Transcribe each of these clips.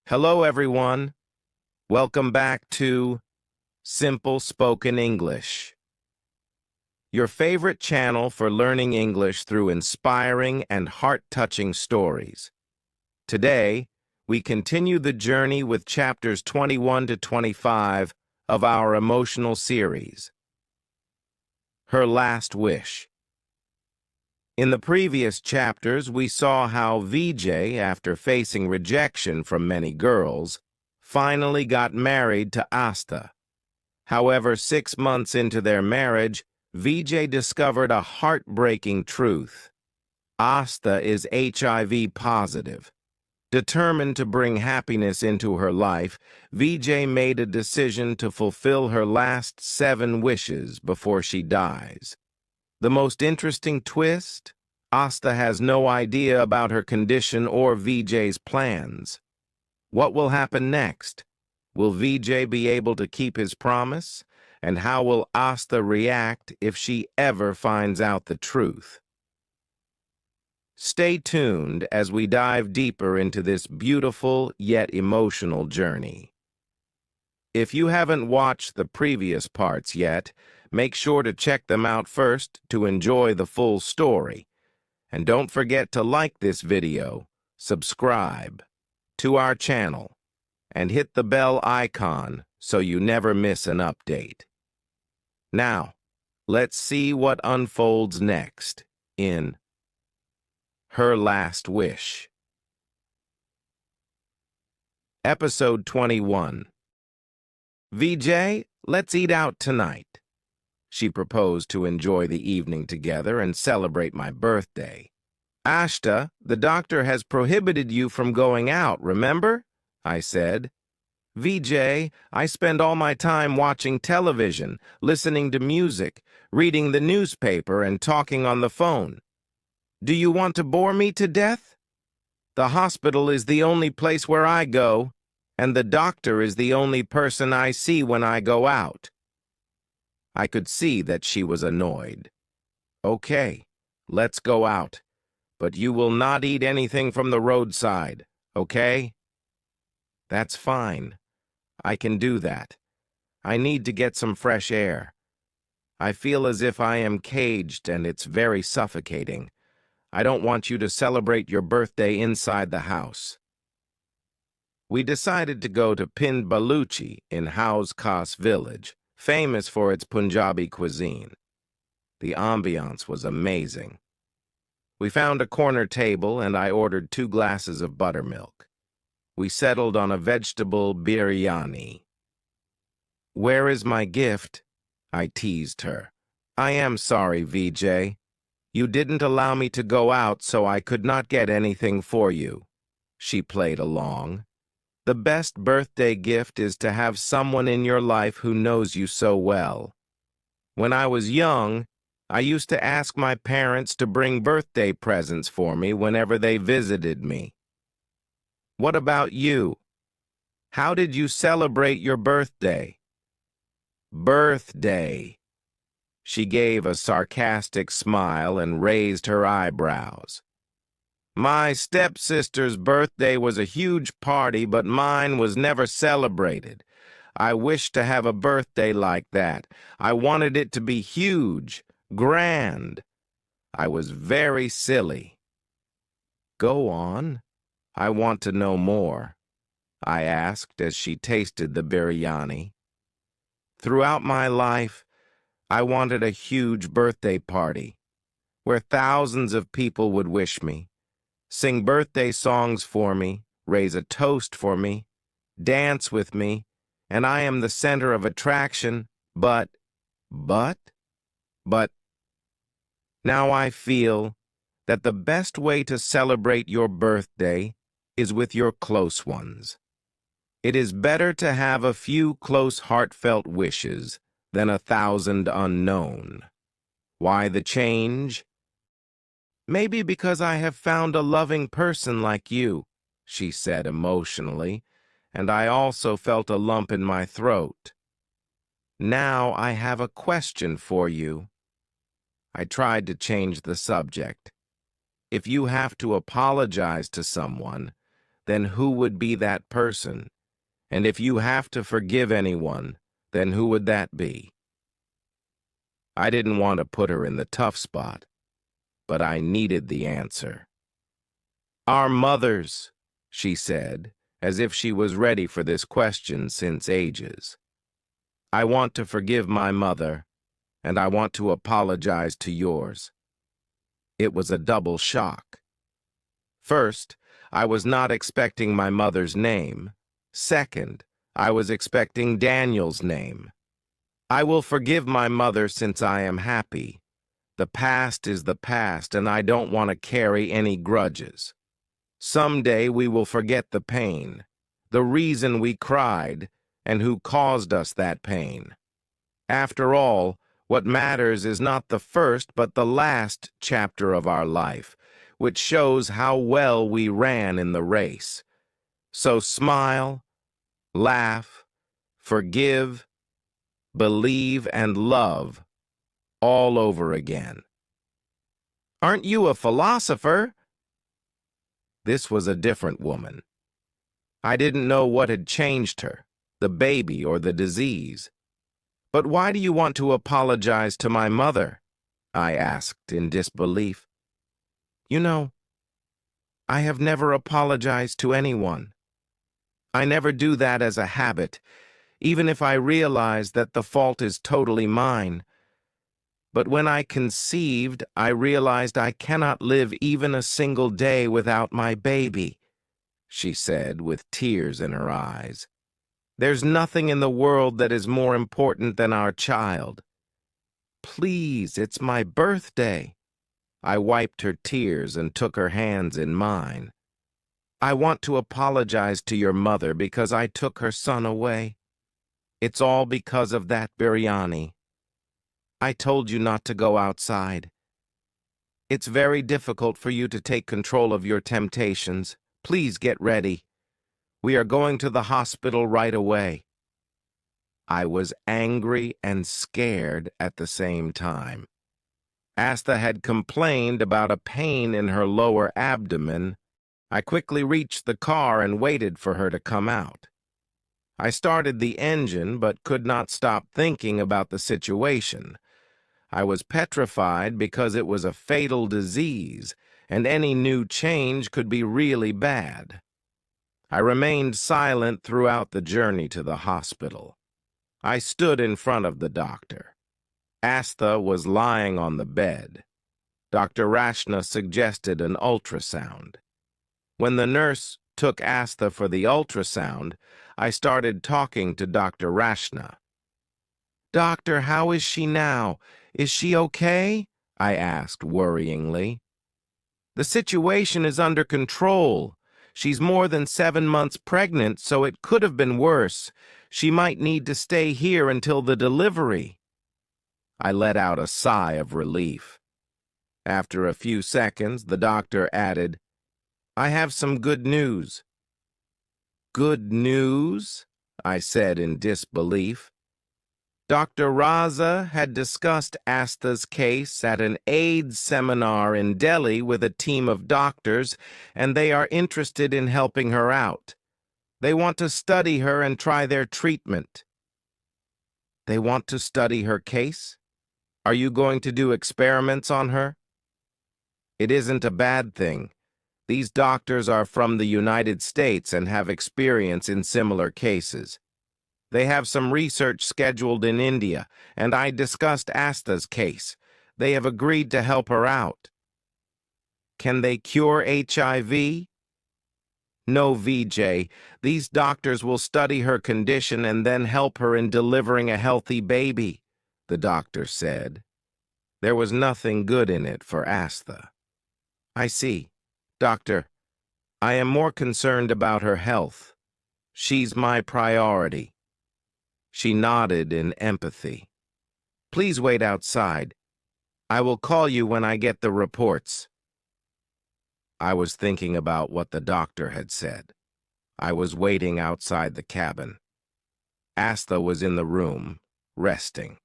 Hello, everyone. Welcome back to Simple Spoken English, your favorite channel for learning English through inspiring and heart-touching stories. Today, we continue the journey with chapters 21 to 25 of our emotional series, Her Last Wish. In the previous chapters, we saw how VJ, after facing rejection from many girls, finally got married to Astha. However, 6 months into their marriage, VJ discovered a heartbreaking truth. Astha is HIV positive. Determined to bring happiness into her life, VJ made a decision to fulfill her last 7 wishes before she dies. The most interesting twist? Astha has no idea about her condition or VJ's plans. What will happen next? Will VJ be able to keep his promise? And how will Astha react if she ever finds out the truth? Stay tuned as we dive deeper into this beautiful yet emotional journey. If you haven't watched the previous parts yet, make sure to check them out first to enjoy the full story. And don't forget to like this video, subscribe to our channel, and hit the bell icon so you never miss an update. Now, let's see what unfolds next in Her Last Wish. Episode 21. VJ, let's eat out tonight. She proposed to enjoy the evening together and celebrate my birthday. Astha, the doctor has prohibited you from going out, remember? I said. VJ, I spend all my time watching television, listening to music, reading the newspaper, and talking on the phone. Do you want to bore me to death? The hospital is the only place where I go, and the doctor is the only person I see when I go out. I could see that she was annoyed. Okay, let's go out, but you will not eat anything from the roadside, okay? That's fine. I can do that. I need to get some fresh air. I feel as if I am caged and it's very suffocating. I don't want you to celebrate your birthday inside the house. We decided to go to Pind Baluchi in Hauz Khas village, famous for its Punjabi cuisine. The ambiance was amazing. We found a corner table and I ordered 2 glasses of buttermilk. We settled on a vegetable biryani. Where is my gift? I teased her. I am sorry, VJ. You didn't allow me to go out, so I could not get anything for you. She played along. The best birthday gift is to have someone in your life who knows you so well. When I was young, I used to ask my parents to bring birthday presents for me whenever they visited me. What about you? How did you celebrate your birthday? Birthday. She gave a sarcastic smile and raised her eyebrows. My stepsister's birthday was a huge party, but mine was never celebrated. I wished to have a birthday like that. I wanted it to be huge, grand. I was very silly. Go on. I want to know more, I asked as she tasted the biryani. Throughout my life, I wanted a huge birthday party where thousands of people would wish me, sing birthday songs for me, raise a toast for me, dance with me, and I am the center of attraction, but now I feel that the best way to celebrate your birthday is with your close ones. It is better to have a few close heartfelt wishes than 1,000 unknown. Why the change? Maybe because I have found a loving person like you, she said emotionally, and I also felt a lump in my throat. Now I have a question for you. I tried to change the subject. If you have to apologize to someone, then who would be that person? And if you have to forgive anyone, then who would that be? I didn't want to put her in the tough spot, but I needed the answer. Our mothers, she said, as if she was ready for this question since ages. I want to forgive my mother, and I want to apologize to yours. It was a double shock. First, I was not expecting my mother's name. Second, I was expecting Daniel's name. I will forgive my mother since I am happy. The past is the past, and I don't want to carry any grudges. Someday we will forget the pain, the reason we cried, and who caused us that pain. After all, what matters is not the first but the last chapter of our life, which shows how well we ran in the race. So smile, laugh, forgive, believe, and love all over again. Aren't you a philosopher? This was a different woman. I didn't know what had changed her, the baby or the disease. But why do you want to apologize to my mother? I asked in disbelief. You know, I have never apologized to anyone. I never do that as a habit, even if I realize that the fault is totally mine. But when I conceived, I realized I cannot live even a single day without my baby, she said with tears in her eyes. There's nothing in the world that is more important than our child. Please, it's my birthday. I wiped her tears and took her hands in mine. I want to apologize to your mother because I took her son away. It's all because of that biryani. I told you not to go outside. It's very difficult for you to take control of your temptations. Please get ready. We are going to the hospital right away. I was angry and scared at the same time. Astha had complained about a pain in her lower abdomen. I quickly reached the car and waited for her to come out. I started the engine but could not stop thinking about the situation. I was petrified because it was a fatal disease, and any new change could be really bad. I remained silent throughout the journey to the hospital. I stood in front of the doctor. Astha was lying on the bed. Dr. Rachna suggested an ultrasound. When the nurse took Astha for the ultrasound, I started talking to Dr. Rachna. Doctor, how is she now? Is she okay? I asked worryingly. The situation is under control. She's more than 7 months pregnant, so it could have been worse. She might need to stay here until the delivery. I let out a sigh of relief. After a few seconds, the doctor added, I have some good news. Good news? I said in disbelief. Dr. Raza had discussed Astha's case at an AIDS seminar in Delhi with a team of doctors, and they are interested in helping her out. They want to study her and try their treatment. They want to study her case? Are you going to do experiments on her? It isn't a bad thing. These doctors are from the United States and have experience in similar cases. They have some research scheduled in India, and I discussed Astha's case. They have agreed to help her out. Can they cure HIV? No, VJ. These doctors will study her condition and then help her in delivering a healthy baby, the doctor said. There was nothing good in it for Astha. I see. Doctor, I am more concerned about her health. She's my priority. She nodded in empathy. Please wait outside. I will call you when I get the reports. I was thinking about what the doctor had said. I was waiting outside the cabin. Astha was in the room, resting.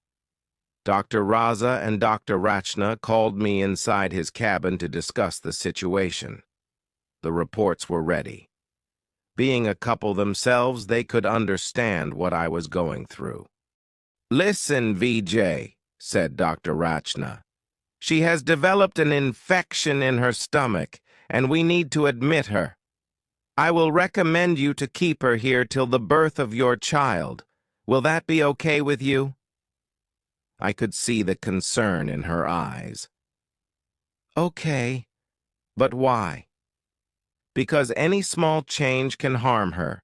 Dr. Raza and Dr. Rachna called me inside his cabin to discuss the situation. The reports were ready. Being a couple themselves, they could understand what I was going through. "Listen, VJ," said Dr. Rachna. "She has developed an infection in her stomach, and we need to admit her. I will recommend you to keep her here till the birth of your child. Will that be okay with you?" I could see the concern in her eyes. "Okay, but why?" "Because any small change can harm her.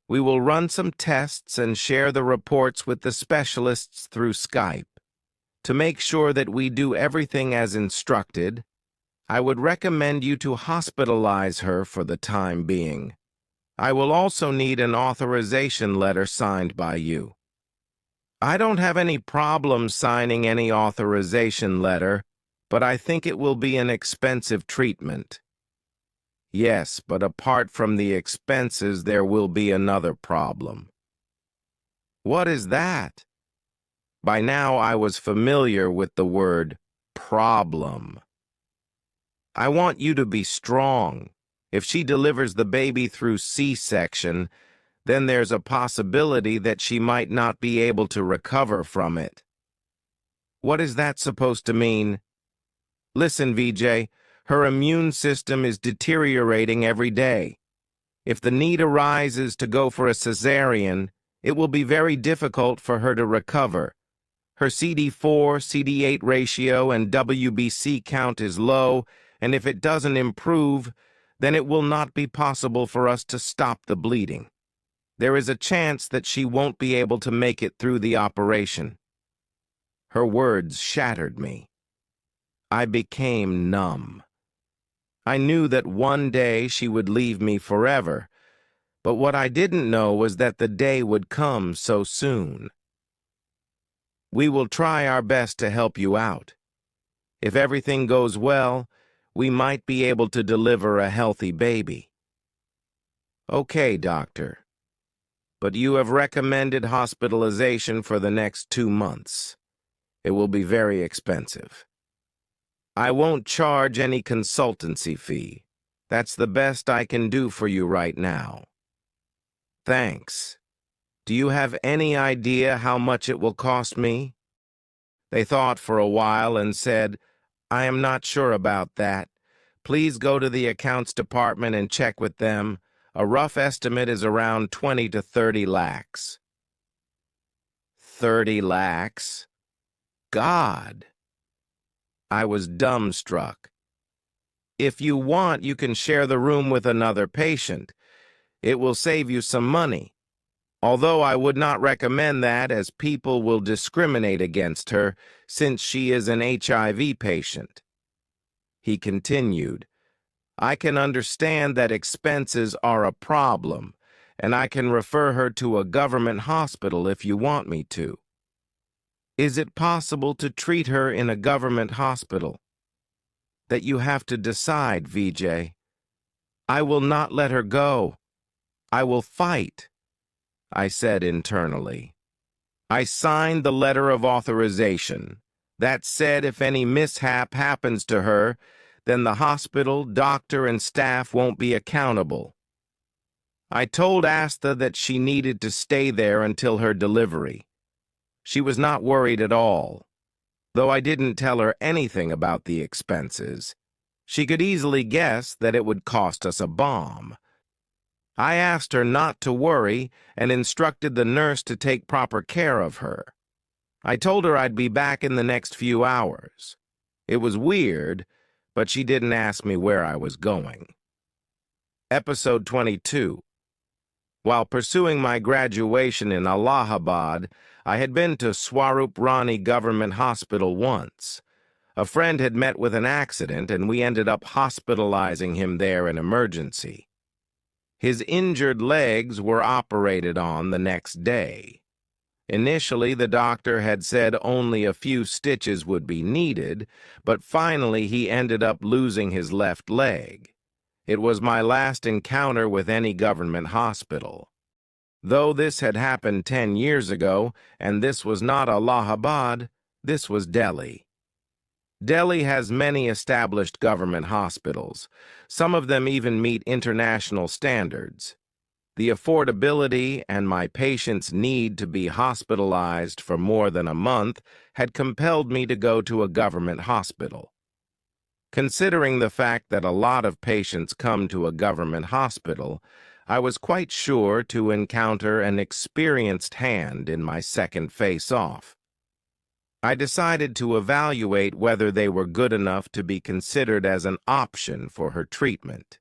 We will run some tests and share the reports with the specialists through Skype. To make sure that we do everything as instructed, I would recommend you to hospitalize her for the time being. I will also need an authorization letter signed by you." "I don't have any problem signing any authorization letter, but I think it will be an expensive treatment." "Yes, but apart from the expenses, there will be another problem." "What is that?" By now I was familiar with the word problem. "I want you to be strong. If she delivers the baby through C-section, then there's a possibility that she might not be able to recover from it." "What is that supposed to mean?" "Listen, VJ, her immune system is deteriorating every day. If the need arises to go for a cesarean, it will be very difficult for her to recover. Her CD4, CD8 ratio and WBC count is low, and if it doesn't improve, then it will not be possible for us to stop the bleeding. There is a chance that she won't be able to make it through the operation." Her words shattered me. I became numb. I knew that one day she would leave me forever, but what I didn't know was that the day would come so soon. "We will try our best to help you out. If everything goes well, we might be able to deliver a healthy baby." "Okay, doctor. But you have recommended hospitalization for the next 2 months. It will be very expensive. I won't charge any consultancy fee. That's the best I can do for you right now." "Thanks. Do you have any idea how much it will cost me?" They thought for a while and said, "I am not sure about that. Please go to the accounts department and check with them. A rough estimate is around 20 to 30 lakhs. 30 lakhs? God! I was dumbstruck. "If you want, you can share the room with another patient. It will save you some money. Although I would not recommend that, as people will discriminate against her since she is an HIV patient." He continued, "I can understand that expenses are a problem, and I can refer her to a government hospital if you want me to." "Is it possible to treat her in a government hospital?" "That you have to decide, VJ. I will not let her go. I will fight," I said internally. I signed the letter of authorization. That said, if any mishap happens to her, then the hospital, doctor, and staff won't be accountable. I told Astha that she needed to stay there until her delivery. She was not worried at all, though I didn't tell her anything about the expenses. She could easily guess that it would cost us a bomb. I asked her not to worry and instructed the nurse to take proper care of her. I told her I'd be back in the next few hours. It was weird, but she didn't ask me where I was going. Episode 22. While pursuing my graduation in Allahabad, I had been to Swarup Rani Government Hospital once. A friend had met with an accident, and we ended up hospitalizing him there in emergency. His injured legs were operated on the next day. Initially, the doctor had said only a few stitches would be needed, but finally he ended up losing his left leg. It was my last encounter with any government hospital. Though this had happened 10 years ago, and this was not Allahabad, this was Delhi. Delhi has many established government hospitals. Some of them even meet international standards. The affordability and my patient's need to be hospitalized for more than a month had compelled me to go to a government hospital. Considering the fact that a lot of patients come to a government hospital, I was quite sure to encounter an experienced hand in my second face-off. I decided to evaluate whether they were good enough to be considered as an option for her treatment.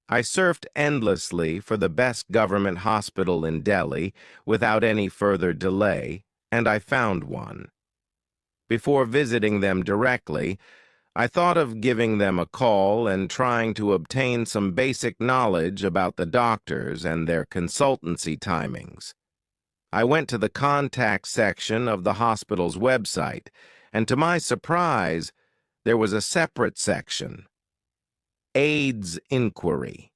I searched endlessly for the best government hospital in Delhi without any further delay, and I found one. Before visiting them directly, I thought of giving them a call and trying to obtain some basic knowledge about the doctors and their consultancy timings. I went to the contact section of the hospital's website, and to my surprise, there was a separate section: AIDS Inquiry.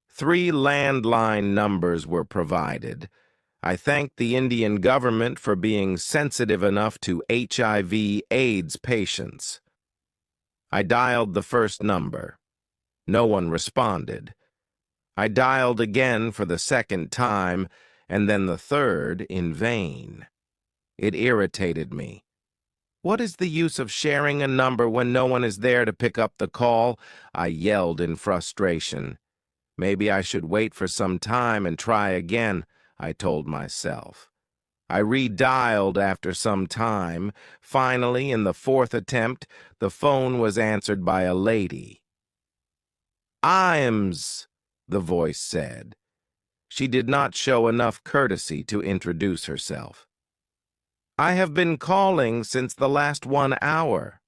3 landline numbers were provided. I thanked the Indian government for being sensitive enough to HIV/AIDS patients. I dialed the first number. No one responded. I dialed again for the second time, and then the third in vain. It irritated me. What is the use of sharing a number when no one is there to pick up the call? I yelled in frustration. Maybe I should wait for some time and try again, I told myself. I redialed after some time. Finally, in the 4th attempt, the phone was answered by a lady. "Ims," the voice said. She did not show enough courtesy to introduce herself. "I have been calling since the last 1 hour.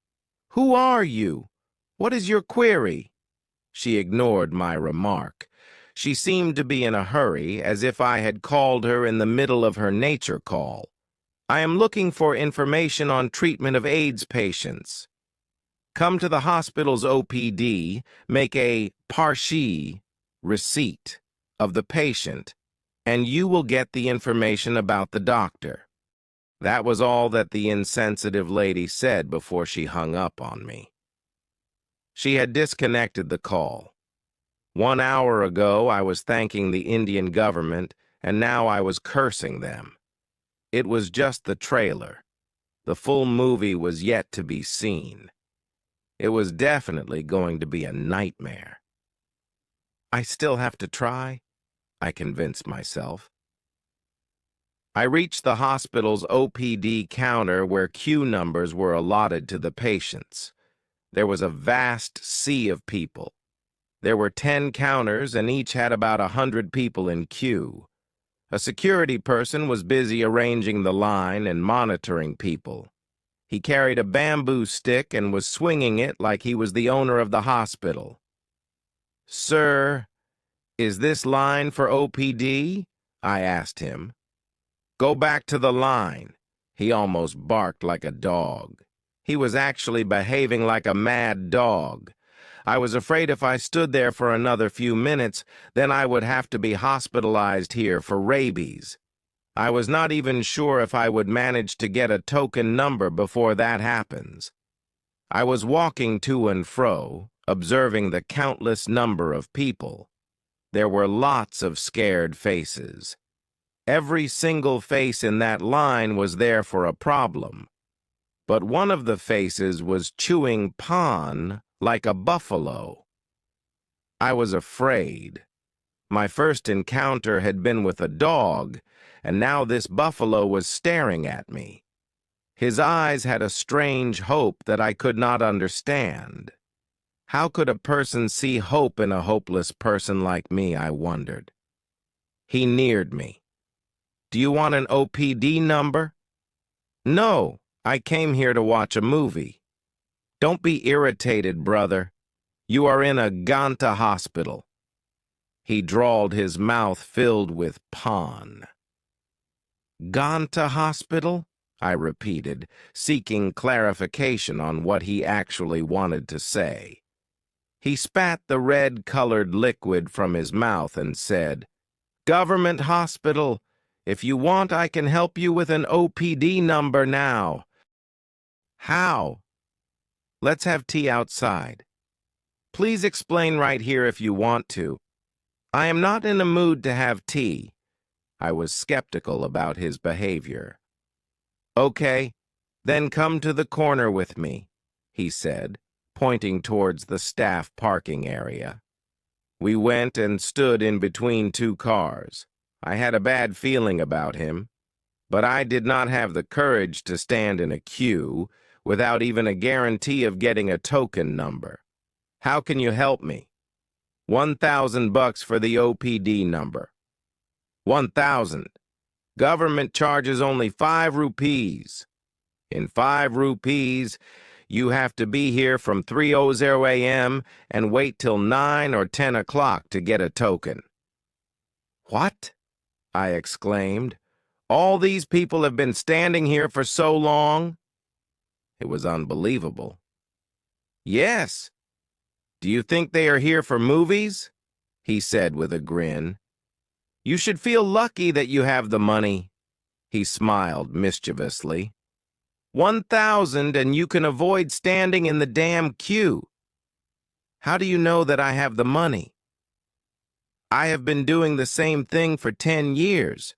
Who are you? What is your query?" She ignored my remark. She seemed to be in a hurry, as if I had called her in the middle of her nature call. "I am looking for information on treatment of AIDS patients. Come to the hospital's OPD, make a parchi receipt of the patient, and you will get the information about the doctor." That was all that the insensitive lady said before she hung up on me. She had disconnected the call. 1 hour ago, I was thanking the Indian government, and now I was cursing them. It was just the trailer. The full movie was yet to be seen. It was definitely going to be a nightmare. I still have to try, I convinced myself. I reached the hospital's OPD counter where queue numbers were allotted to the patients. There was a vast sea of people. There were 10 counters, and each had about 100 people in queue. A security person was busy arranging the line and monitoring people. He carried a bamboo stick and was swinging it like he was the owner of the hospital. "Sir, is this line for OPD?" I asked him. "Go back to the line." He almost barked like a dog. He was actually behaving like a mad dog. I was afraid if I stood there for another few minutes, then I would have to be hospitalized here for rabies. I was not even sure if I would manage to get a token number before that happens. I was walking to and fro, observing the countless number of people. There were lots of scared faces. Every single face in that line was there for a problem. But one of the faces was chewing pan like a buffalo. I was afraid. My first encounter had been with a dog, and now this buffalo was staring at me. His eyes had a strange hope that I could not understand. How could a person see hope in a hopeless person like me, I wondered. He neared me. "Do you want an OPD number?" "No, I came here to watch a movie." "Don't be irritated, brother. You are in a Ganta hospital." He drawled, his mouth filled with pan. "Ganta hospital?" I repeated, seeking clarification on what he actually wanted to say. He spat the red-colored liquid from his mouth and said, "Government hospital. If you want, I can help you with an OPD number now." "How?" "Let's have tea outside." "Please explain right here if you want to." I am not in a mood to have tea. I was skeptical about his behavior. Okay, then come to the corner with me, he said, pointing towards the staff parking area. We went and stood in between two cars. I had a bad feeling about him, but I did not have the courage to stand in a queue without even a guarantee of getting a token number. How can you help me? $1,000 for the OPD number. 1,000. Government charges only 5 rupees. In 5 rupees, you have to be here from 3:00 a.m. and wait till 9 or 10 o'clock to get a token. What? I exclaimed. All these people have been standing here for so long? It was unbelievable. Yes. Do you think they are here for movies? He said with a grin. You should feel lucky that you have the money. He smiled mischievously. 1,000 and you can avoid standing in the damn queue. How do you know that I have the money? I have been doing the same thing for 10 years.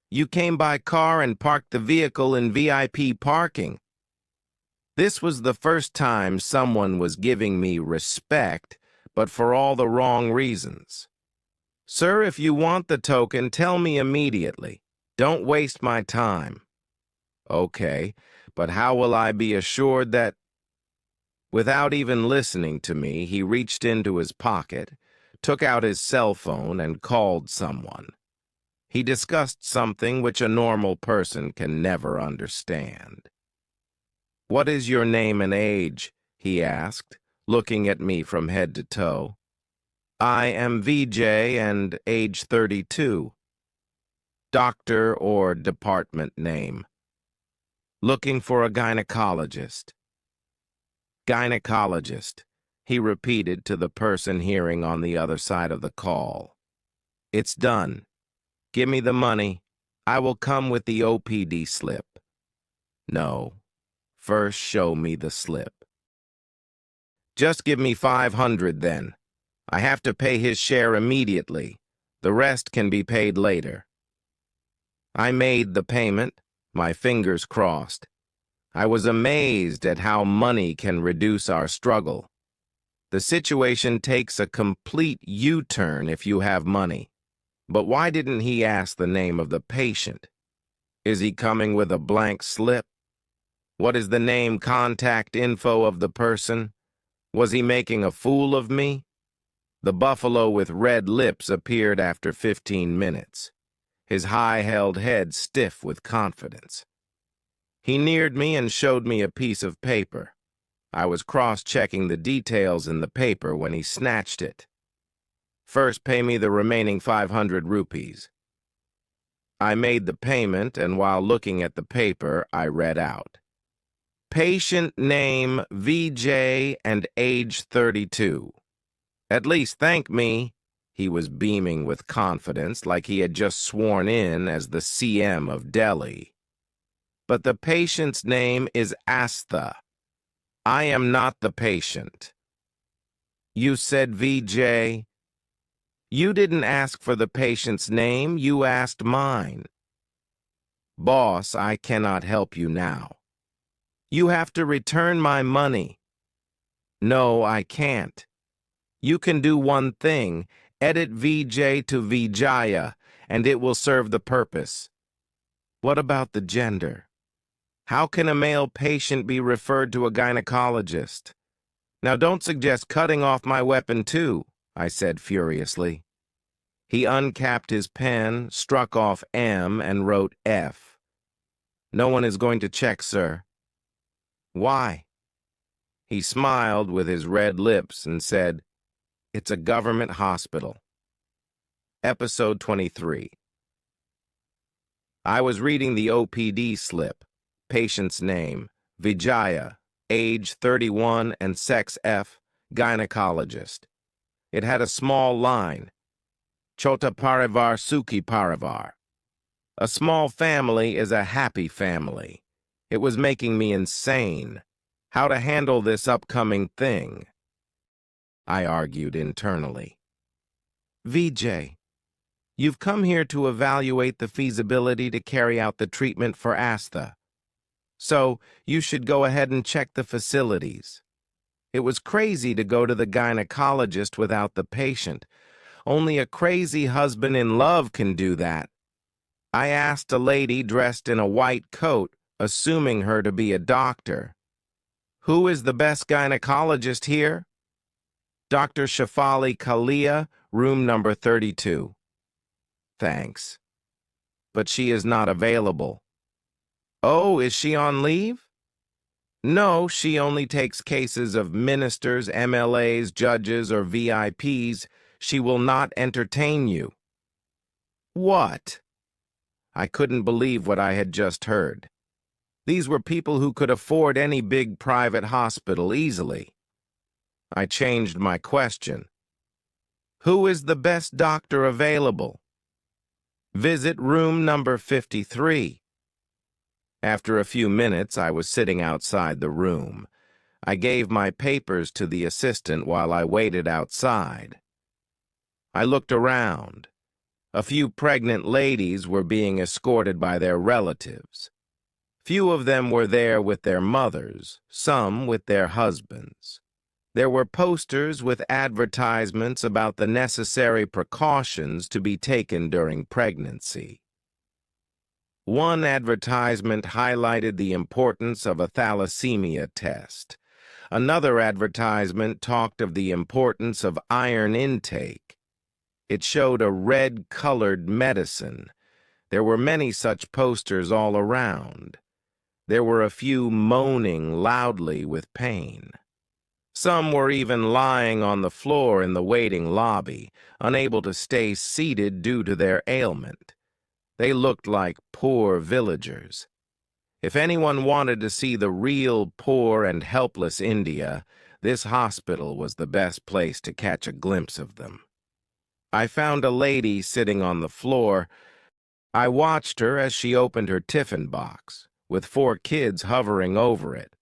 You came by car and parked the vehicle in VIP parking. This was the first time someone was giving me respect, but for all the wrong reasons. Sir, if you want the token, tell me immediately. Don't waste my time. Okay, but how will I be assured that... Without even listening to me, he reached into his pocket, took out his cell phone, and called someone. He discussed something which a normal person can never understand. What is your name and age? He asked, looking at me from head to toe. I am VJ and age 32. Doctor or department name? Looking for a gynecologist. Gynecologist, he repeated to the person hearing on the other side of the call. It's done. Give me the money. I will come with the OPD slip. No. First show me the slip. Just give me 500 then. I have to pay his share immediately. The rest can be paid later. I made the payment, my fingers crossed. I was amazed at how money can reduce our struggle. The situation takes a complete U-turn if you have money. But why didn't he ask the name of the patient? Is he coming with a blank slip? What is the name, contact info of the person? Was he making a fool of me? The buffalo with red lips appeared after 15 minutes, his high-held head stiff with confidence. He neared me and showed me a piece of paper. I was cross-checking the details in the paper when he snatched it. First, pay me the remaining 500 rupees. I made the payment, and while looking at the paper, I read out. Patient name VJ and age 32. At least thank me. He was beaming with confidence like he had just sworn in as the CM of Delhi. But the patient's name is Astha. I am not the patient. You said VJ. You didn't ask for the patient's name, you asked mine. Boss, I cannot help you now. You have to return my money. No, I can't. You can do one thing, edit VJ to Vijaya, and it will serve the purpose. What about the gender? How can a male patient be referred to a gynecologist? Now don't suggest cutting off my weapon too, I said furiously. He uncapped his pen, struck off M, and wrote F. No one is going to check, sir. Why? He smiled with his red lips and said, It's a government hospital. Episode 23. I was reading the OPD slip. Patient's name, Vijaya, age 31 and sex F, gynecologist. It had a small line, Chota Parivar Sukhi Parivar. A small family is a happy family. It was making me insane. How to handle this upcoming thing? I argued internally. VJ, you've come here to evaluate the feasibility to carry out the treatment for Astha. So, you should go ahead and check the facilities. It was crazy to go to the gynecologist without the patient. Only a crazy husband in love can do that. I asked a lady dressed in a white coat, assuming her to be a doctor. Who is the best gynecologist here? Dr. Shafali Kalia, room number 32. Thanks. But she is not available. Oh, is she on leave? No, she only takes cases of ministers, MLAs, judges, or VIPs. She will not entertain you. What? I couldn't believe what I had just heard. These were people who could afford any big private hospital easily. I changed my question. Who is the best doctor available? Visit room number 53. After a few minutes, I was sitting outside the room. I gave my papers to the assistant while I waited outside. I looked around. A few pregnant ladies were being escorted by their relatives. Few of them were there with their mothers, some with their husbands. There were posters with advertisements about the necessary precautions to be taken during pregnancy. One advertisement highlighted the importance of a thalassemia test. Another advertisement talked of the importance of iron intake. It showed a red-colored medicine. There were many such posters all around. There were a few moaning loudly with pain. Some were even lying on the floor in the waiting lobby, unable to stay seated due to their ailment. They looked like poor villagers. If anyone wanted to see the real poor and helpless India, this hospital was the best place to catch a glimpse of them. I found a lady sitting on the floor. I watched her as she opened her tiffin box, with 4 kids hovering over it.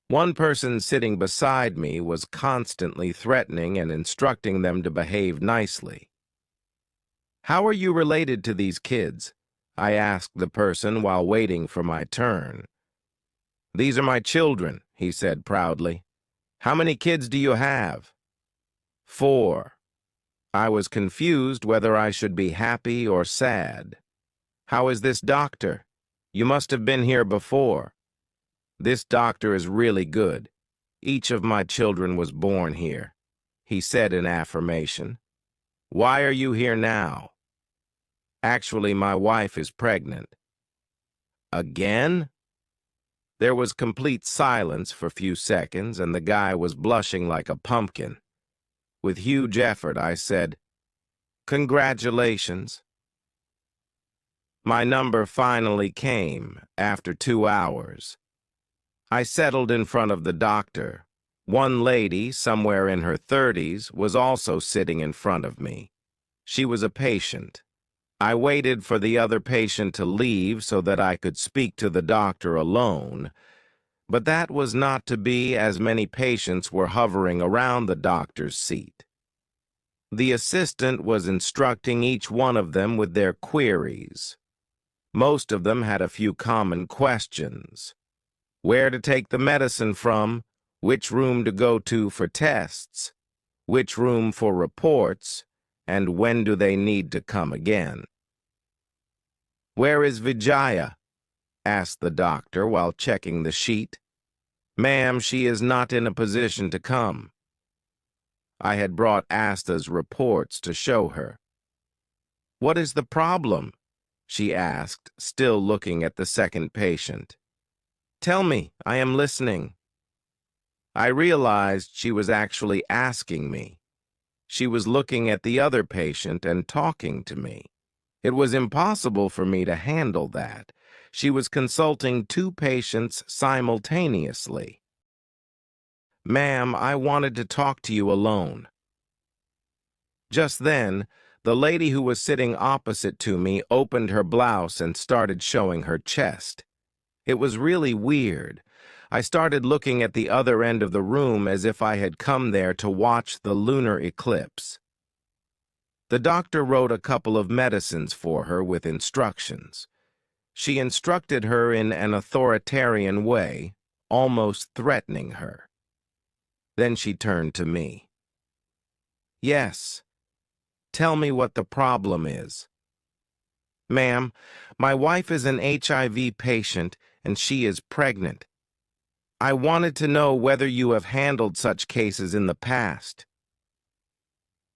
One person sitting beside me was constantly threatening and instructing them to behave nicely. How are you related to these kids? I asked the person while waiting for my turn. These are my children, he said proudly. How many kids do you have? 4. I was confused whether I should be happy or sad. How is this doctor? You must have been here before. This doctor is really good. Each of my children was born here, he said in affirmation. Why are you here now? Actually, my wife is pregnant. Again? There was complete silence for a few seconds, and the guy was blushing like a pumpkin. With huge effort, I said, Congratulations. My number finally came after 2 hours. I settled in front of the doctor. One lady, somewhere in her 30s, was also sitting in front of me. She was a patient. I waited for the other patient to leave so that I could speak to the doctor alone, but that was not to be as many patients were hovering around the doctor's seat. The assistant was instructing each one of them with their queries. Most of them had a few common questions. Where to take the medicine from, which room to go to for tests, which room for reports, and when do they need to come again. Where is Vijaya? Asked the doctor while checking the sheet. Ma'am, she is not in a position to come. I had brought Astha's reports to show her. What is the problem? She asked, still looking at the second patient. Tell me, I am listening. I realized she was actually asking me. She was looking at the other patient and talking to me. It was impossible for me to handle that. She was consulting 2 patients simultaneously. Ma'am, I wanted to talk to you alone. Just then, the lady who was sitting opposite to me opened her blouse and started showing her chest. It was really weird. I started looking at the other end of the room as if I had come there to watch the lunar eclipse. The doctor wrote a couple of medicines for her with instructions. She instructed her in an authoritarian way, almost threatening her. Then she turned to me. "Yes, tell me what the problem is." "Ma'am, my wife is an HIV patient and she is pregnant. I wanted to know whether you have handled such cases in the past."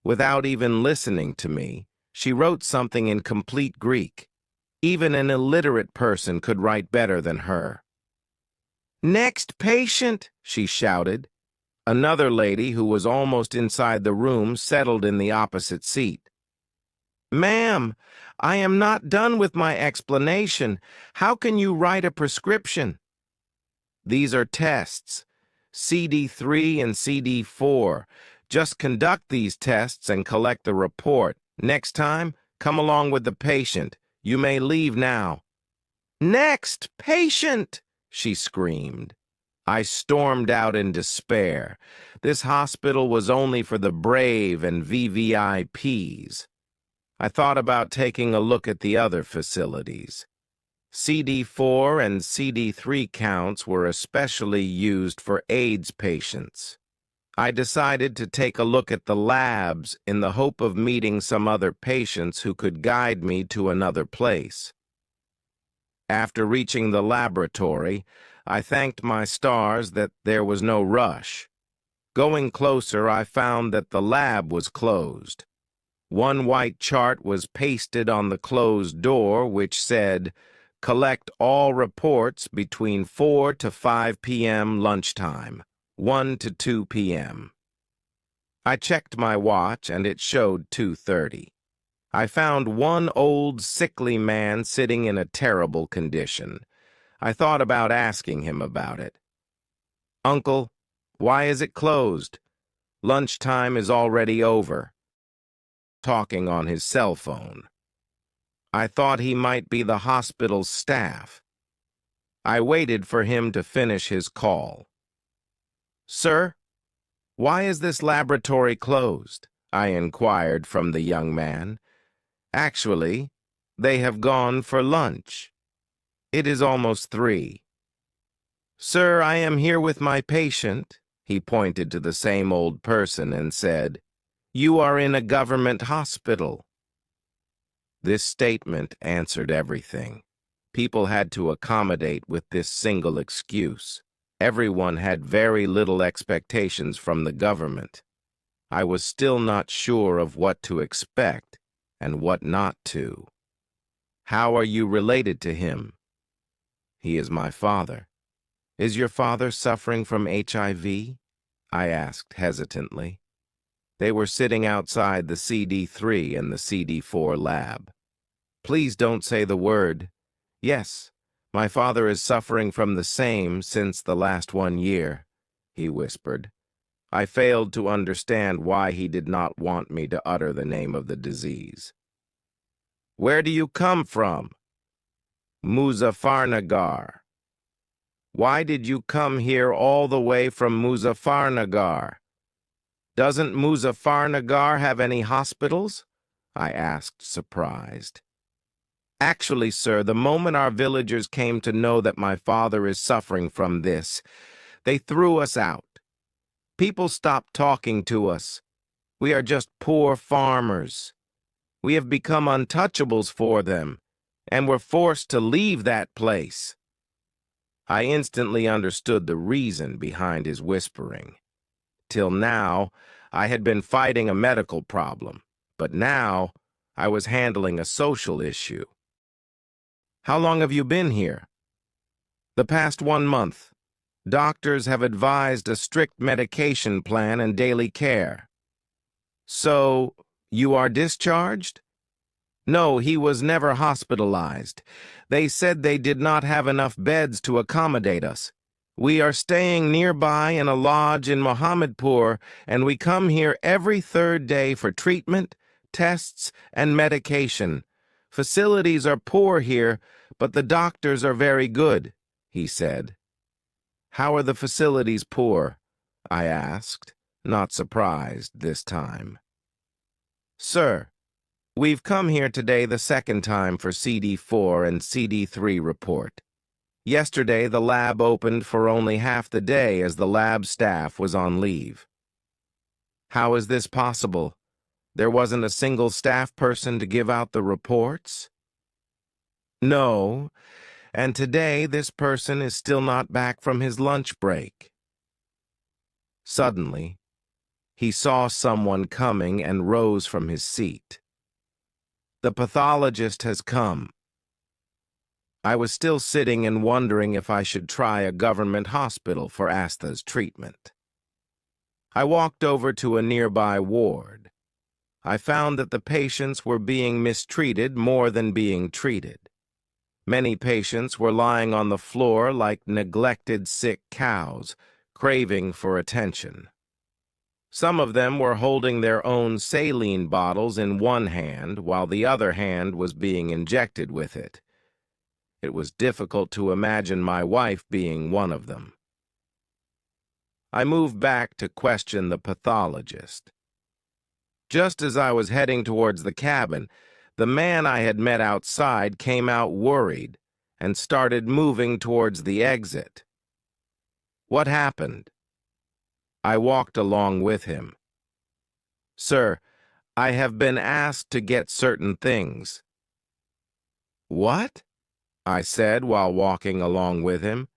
Without even listening to me, she wrote something in complete Greek. Even an illiterate person could write better than her. "Next patient," she shouted. Another lady who was almost inside the room settled in the opposite seat. "Ma'am, I am not done with my explanation. How can you write a prescription?" "These are tests, CD3 and CD4. Just conduct these tests and collect the report. Next time, come along with the patient. You may leave now." "Next patient!" she screamed. I stormed out in despair. This hospital was only for the brave and VVIPs. I thought about taking a look at the other facilities. CD4 and CD3 counts were especially used for AIDS patients. I decided to take a look at the labs in the hope of meeting some other patients who could guide me to another place. After reaching the laboratory, I thanked my stars that there was no rush. Going closer, I found that the lab was closed. One white chart was pasted on the closed door which said, "Collect all reports between 4 to 5 p.m. lunchtime, 1 to 2 p.m. I checked my watch and it showed 2:30. I found one old, sickly man sitting in a terrible condition. I thought about asking him about it. "Uncle, why is it closed? Lunchtime is already over." Talking on his cell phone. I thought he might be the hospital's staff. I waited for him to finish his call. "Sir, why is this laboratory closed?" I inquired from the young man. "Actually, they have gone for lunch. It is almost 3. "Sir, I am here with my patient." He pointed to the same old person and said, "You are in a government hospital." This statement answered everything. People had to accommodate with this single excuse. Everyone had very little expectations from the government. I was still not sure of what to expect and what not to. "How are you related to him?" "He is my father." "Is your father suffering from HIV?" I asked hesitantly. They were sitting outside the CD3 and the CD4 lab. "Please don't say the word." "Yes, my father is suffering from the same since the last 1 year," he whispered. I failed to understand why he did not want me to utter the name of the disease. "Where do you come from?" "Muzaffarnagar." "Why did you come here all the way from Muzaffarnagar?" "Doesn't Muzaffarnagar have any hospitals?" I asked, surprised. "Actually, sir, the moment our villagers came to know that my father is suffering from this, they threw us out. People stopped talking to us. We are just poor farmers. We have become untouchables for them, and were forced to leave that place." I instantly understood the reason behind his whispering. Till now, I had been fighting a medical problem, but now I was handling a social issue. "How long have you been here?" "The past 1 month. Doctors have advised a strict medication plan and daily care." "So, you are discharged?" "No, he was never hospitalized. They said they did not have enough beds to accommodate us. We are staying nearby in a lodge in Mohammedpur, and we come here every 3rd day for treatment, tests, and medication. Facilities are poor here, but the doctors are very good," he said. "How are the facilities poor?" I asked, not surprised this time. "Sir, We've come here today the second time for CD4 and CD3 report. Yesterday, the lab opened for only half the day as the lab staff was on leave. How is this possible? There wasn't a single staff person to give out the reports? No, and today this person is still not back from his lunch break. Suddenly, he saw someone coming and rose from his seat. The pathologist has come. I was still sitting and wondering if I should try a government hospital for Astha's treatment. I walked over to a nearby ward. I found that the patients were being mistreated more than being treated. Many patients were lying on the floor like neglected sick cows, craving for attention. Some of them were holding their own saline bottles in one hand while the other hand was being injected with it. It was difficult to imagine my wife being one of them. I moved back to question the pathologist. Just as I was heading towards the cabin, the man I had met outside came out worried and started moving towards the exit. What happened? I walked along with him. Sir, I have been asked to get certain things. What? I said while walking along with him.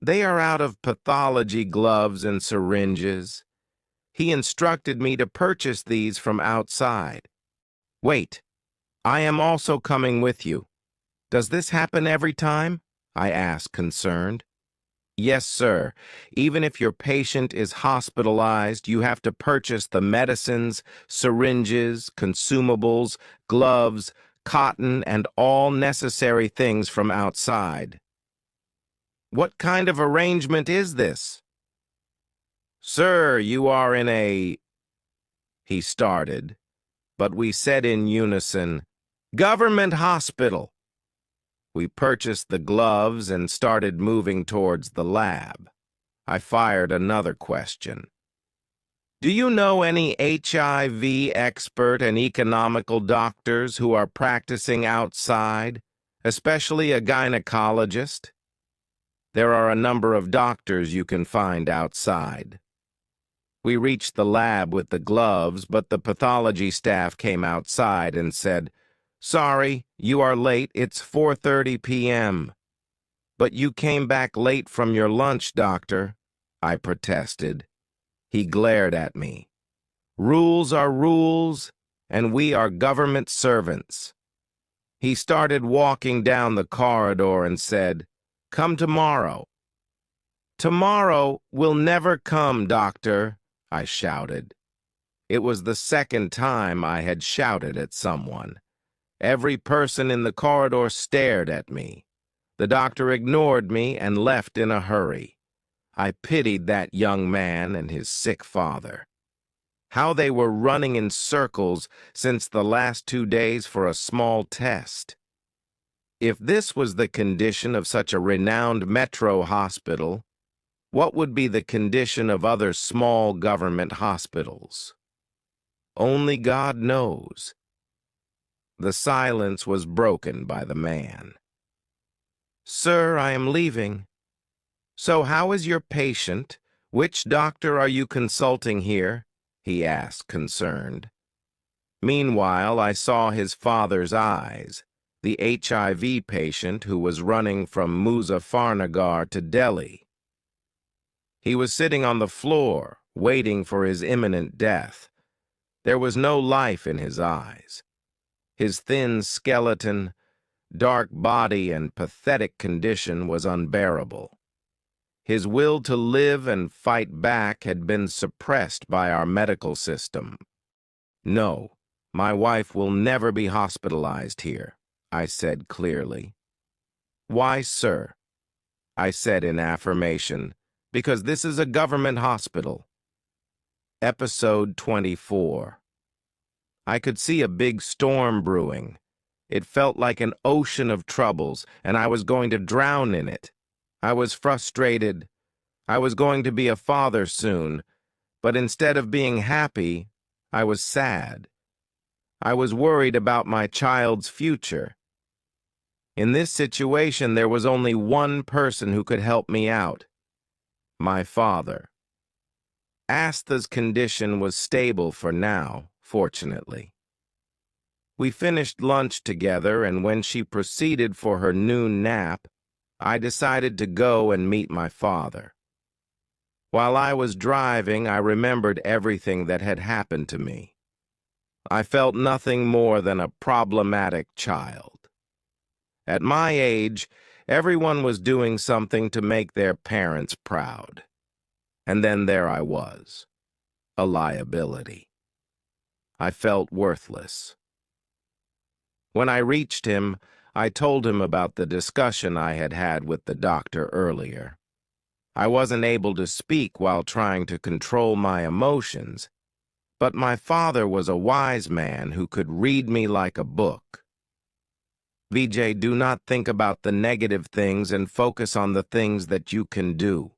They are out of pathology gloves and syringes. He instructed me to purchase these from outside. Wait, I am also coming with you. Does this happen every time? I asked, concerned. Yes, sir. Even if your patient is hospitalized, you have to purchase the medicines, syringes, consumables, gloves, cotton, and all necessary things from outside. What kind of arrangement is this? Sir, you are in a... He started, but we said in unison, government hospital. We purchased the gloves and started moving towards the lab. I fired another question. Do you know any HIV expert and economical doctors who are practicing outside, especially a gynecologist? There are a number of doctors you can find outside. We reached the lab with the gloves, but the pathology staff came outside and said, Sorry, you are late. It's 4:30 p.m. But you came back late from your lunch, doctor, I protested. He glared at me. Rules are rules, and we are government servants. He started walking down the corridor and said, Come tomorrow. Tomorrow will never come, doctor, I shouted. It was the second time I had shouted at someone. Every person in the corridor stared at me. The doctor ignored me and left in a hurry. I pitied that young man and his sick father. How they were running in circles since the last 2 days for a small test. If this was the condition of such a renowned metro hospital, what would be the condition of other small government hospitals? Only God knows. The silence was broken by the man. Sir, I am leaving. So how is your patient? Which doctor are you consulting here? He asked, concerned. Meanwhile, I saw his father's eyes, the HIV patient who was running from Muzaffarnagar to Delhi. He was sitting on the floor, waiting for his imminent death. There was no life in his eyes. His thin skeleton, dark body, and pathetic condition was unbearable. His will to live and fight back had been suppressed by our medical system. No, my wife will never be hospitalized here, I said clearly. Why, sir? I said in affirmation, because this is a government hospital. Episode 24. I could see a big storm brewing. It felt like an ocean of troubles, and I was going to drown in it. I was frustrated. I was going to be a father soon, but instead of being happy, I was sad. I was worried about my child's future. In this situation, there was only one person who could help me out: my father. Astha's condition was stable for now, fortunately. We finished lunch together, and when she proceeded for her noon nap, I decided to go and meet my father. While I was driving, I remembered everything that had happened to me. I felt nothing more than a problematic child. At my age, everyone was doing something to make their parents proud. And then there I was, a liability. I felt worthless. When I reached him, I told him about the discussion I had had with the doctor earlier. I wasn't able to speak while trying to control my emotions, but my father was a wise man who could read me like a book. "VJ, do not think about the negative things and focus on the things that you can do,"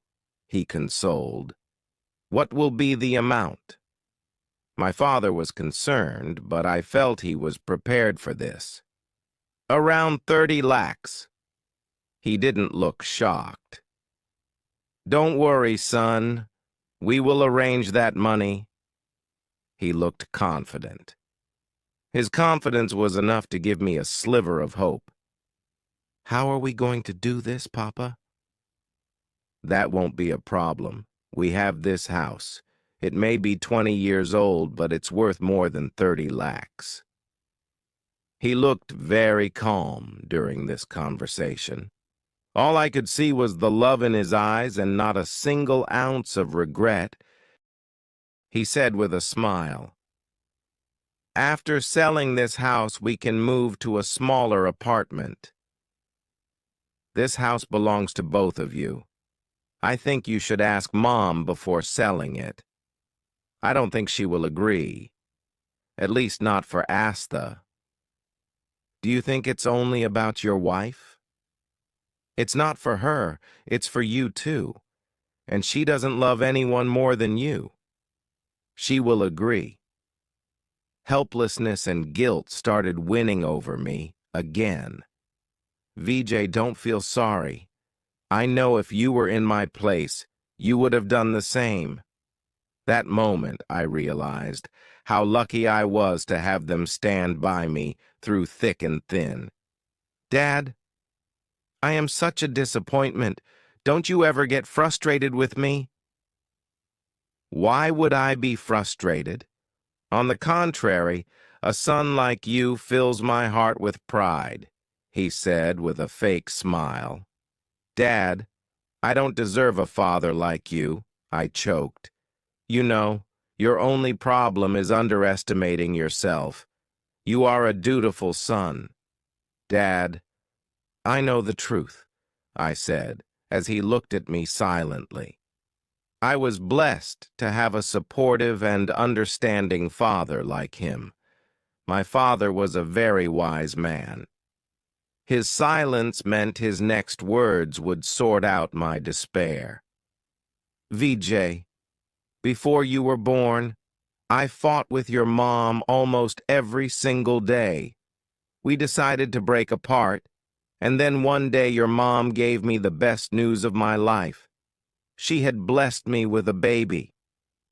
he consoled. "What will be the amount?" My father was concerned, but I felt he was prepared for this. "Around 30 lakhs. He didn't look shocked. "Don't worry, son. We will arrange that money." He looked confident. His confidence was enough to give me a sliver of hope. "How are we going to do this, Papa?" "That won't be a problem. We have this house. It may be 20 years old, but it's worth more than 30 lakhs. He looked very calm during this conversation. All I could see was the love in his eyes and not a single ounce of regret. He said with a smile, "After selling this house, we can move to a smaller apartment. This house belongs to both of you. I think you should ask Mom before selling it. I don't think she will agree, at least not for Astha. Do you think it's only about your wife? It's not for her, it's for you too, and she doesn't love anyone more than you. She will agree." Helplessness and guilt started winning over me again. "VJ, don't feel sorry. I know if you were in my place, you would have done the same." That moment, I realized how lucky I was to have them stand by me through thick and thin. "Dad, I am such a disappointment. Don't you ever get frustrated with me?" "Why would I be frustrated? On the contrary, a son like you fills my heart with pride," he said with a fake smile. "Dad, I don't deserve a father like you," I choked. "You know, your only problem is underestimating yourself. You are a dutiful son." "Dad, I know the truth," I said, as he looked at me silently. I was blessed to have a supportive and understanding father like him. My father was a very wise man. His silence meant his next words would sort out my despair. "VJ, before you were born, I fought with your mom almost every single day. We decided to break apart, and then one day your mom gave me the best news of my life. She had blessed me with a baby.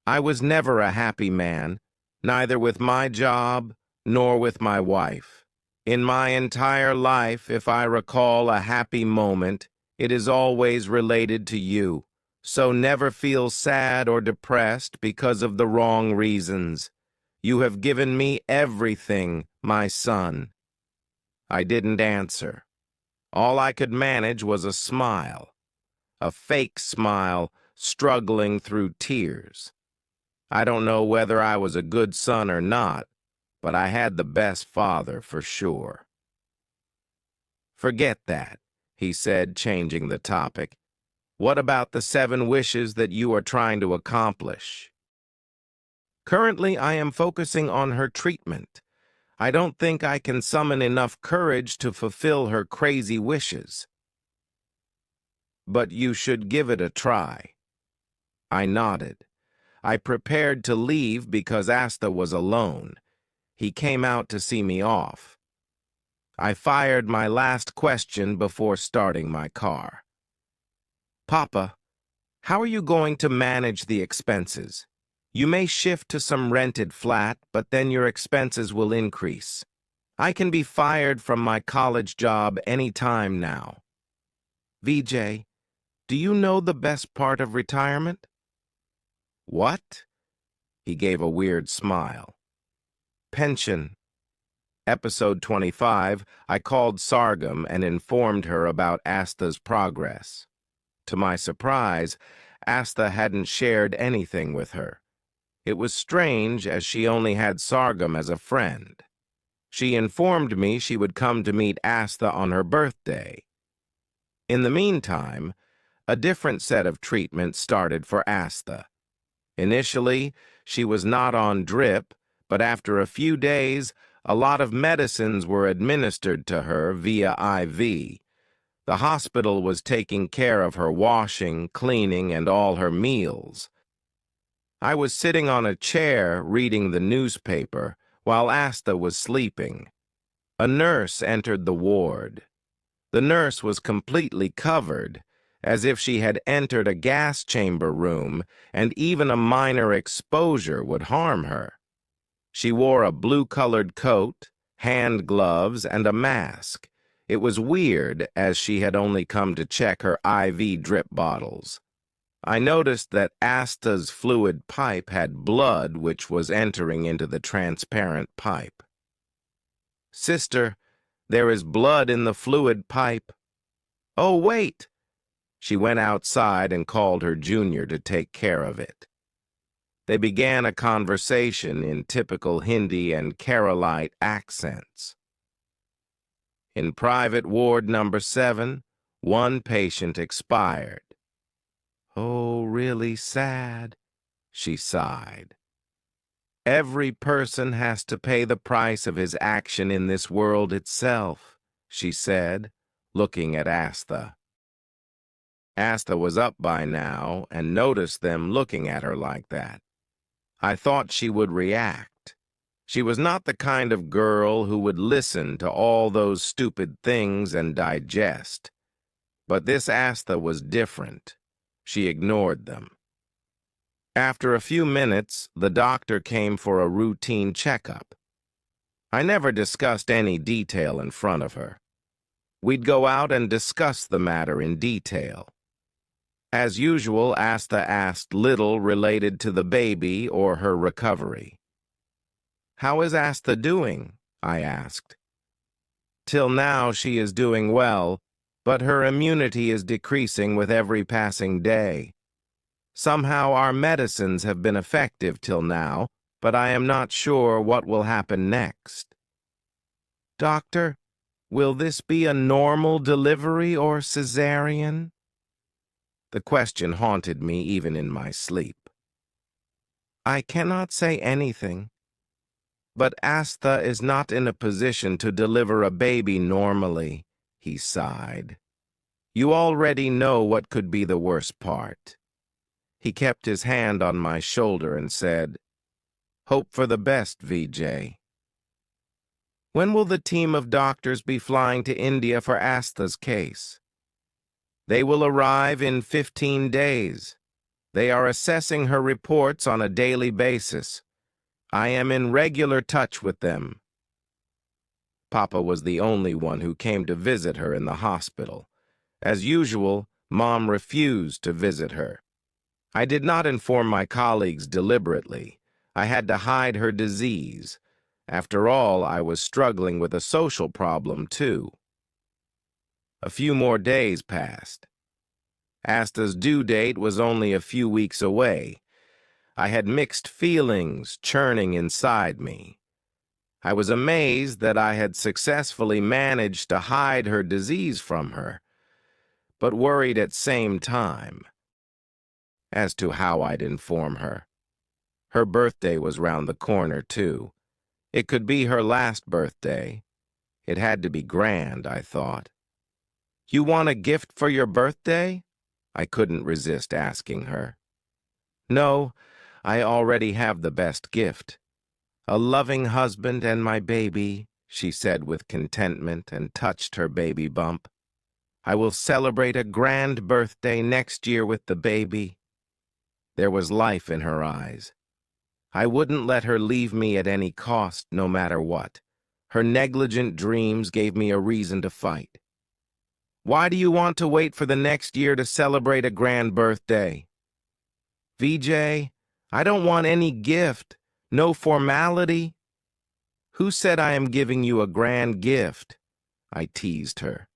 I was never a happy man, neither with my job nor with my wife. In my entire life, if I recall a happy moment, it is always related to you. So never feel sad or depressed because of the wrong reasons. You have given me everything, my son." I didn't answer. All I could manage was a smile. A fake smile, struggling through tears. I don't know whether I was a good son or not, but I had the best father for sure. "Forget that," he said, changing the topic. "What about the 7 wishes that you are trying to accomplish?" "Currently, I am focusing on her treatment. I don't think I can summon enough courage to fulfill her crazy wishes." "But you should give it a try." I nodded. I prepared to leave because Astha was alone. He came out to see me off. I fired my last question before starting my car. Papa, how are you going to manage the expenses? You may shift to some rented flat, but then your expenses will increase. I can be fired from my college job any time now. VJ, do you know the best part of retirement? What? He gave a weird smile. Pension. Episode 25, I called Sargam and informed her about Astha's progress. To my surprise, Astha hadn't shared anything with her. It was strange, as she only had Sargam as a friend. She informed me she would come to meet Astha on her birthday. In the meantime, a different set of treatment started for Astha. Initially, she was not on drip, but after a few days, a lot of medicines were administered to her via IV. The hospital was taking care of her washing, cleaning, and all her meals. I was sitting on a chair reading the newspaper while Astha was sleeping. A nurse entered the ward. The nurse was completely covered, as if she had entered a gas chamber room, and even a minor exposure would harm her. She wore a blue-colored coat, hand gloves, and a mask. It was weird, as she had only come to check her IV drip bottles. I noticed that Astha's fluid pipe had blood which was entering into the transparent pipe. Sister, there is blood in the fluid pipe. Oh, wait! She went outside and called her junior to take care of it. They began a conversation in typical Hindi and Keralite accents. In private ward number 7, one patient expired. Oh, really sad, she sighed. Every person has to pay the price of his action in this world itself, she said, looking at Astha. Astha was up by now and noticed them looking at her like that. I thought she would react. She was not the kind of girl who would listen to all those stupid things and digest. But this Astha was different. She ignored them. After a few minutes, the doctor came for a routine checkup. I never discussed any detail in front of her. We'd go out and discuss the matter in detail. As usual, Astha asked little related to the baby or her recovery. How is Astha doing? I asked. Till now she is doing well, but her immunity is decreasing with every passing day. Somehow our medicines have been effective till now, but I am not sure what will happen next. Doctor, will this be a normal delivery or cesarean? The question haunted me even in my sleep. I cannot say anything, but Astha is not in a position to deliver a baby normally, he sighed. You already know what could be the worst part. He kept his hand on my shoulder and said, Hope for the best, VJ. When will the team of doctors be flying to India for Astha's case? They will arrive in 15 days. They are assessing her reports on a daily basis. I am in regular touch with them. Papa was the only one who came to visit her in the hospital. As usual, Mom refused to visit her. I did not inform my colleagues deliberately. I had to hide her disease. After all, I was struggling with a social problem, too. A few more days passed. Astha's due date was only a few weeks away. I had mixed feelings churning inside me. I was amazed that I had successfully managed to hide her disease from her, but worried at same time as to how I'd inform her. Her birthday was round the corner, too. It could be her last birthday. It had to be grand, I thought. You want a gift for your birthday? I couldn't resist asking her. No, I already have the best gift. A loving husband and my baby, she said with contentment and touched her baby bump. I will celebrate a grand birthday next year with the baby. There was life in her eyes. I wouldn't let her leave me at any cost, no matter what. Her negligent dreams gave me a reason to fight. Why do you want to wait for the next year to celebrate a grand birthday? VJ, I don't want any gift, no formality. Who said I am giving you a grand gift? I teased her.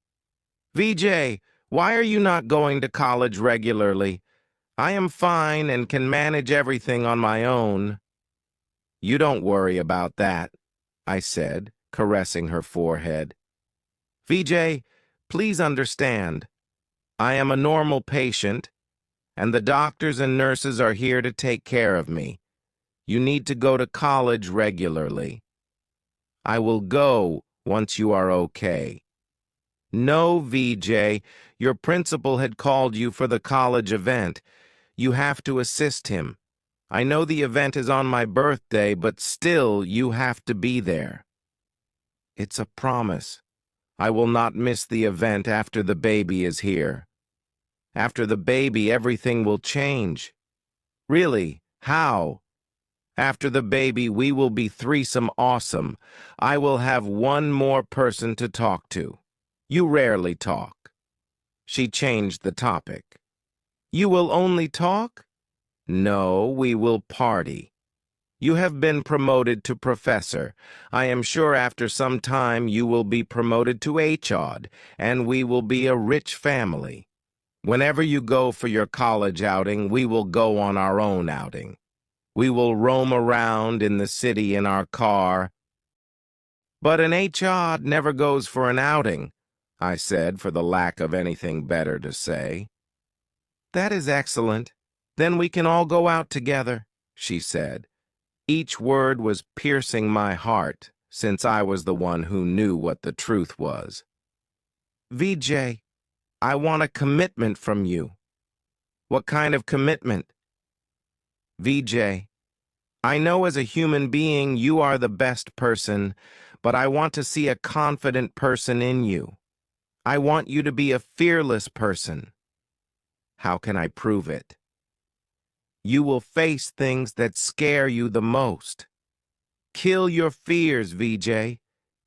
VJ, why are you not going to college regularly? I am fine and can manage everything on my own. You don't worry about that, I said, caressing her forehead. VJ, please understand, I am a normal patient, and the doctors and nurses are here to take care of me. You need to go to college regularly. I will go once you are okay. No, VJ, your principal had called you for the college event. You have to assist him. I know the event is on my birthday, but still you have to be there. It's a promise. I will not miss the event after the baby is here. After the baby, everything will change. Really, how? After the baby, we will be threesome awesome. I will have one more person to talk to. You rarely talk. She changed the topic. You will only talk? No, we will party. You have been promoted to professor. I am sure after some time you will be promoted to HOD, and we will be a rich family. Whenever you go for your college outing, we will go on our own outing. We will roam around in the city in our car. But an HOD never goes for an outing, I said, for the lack of anything better to say. That is excellent. Then we can all go out together, she said. Each word was piercing my heart, since I was the one who knew what the truth was. VJ, I want a commitment from you. What kind of commitment? VJ, I know as a human being you are the best person, but I want to see a confident person in you. I want you to be a fearless person. How can I prove it? You will face things that scare you the most. Kill your fears, VJ.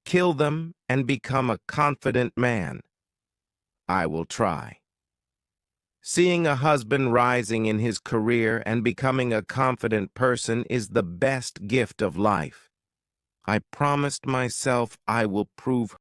Kill them and become a confident man. I will try. Seeing a husband rising in his career and becoming a confident person is the best gift of life. I promised myself I will prove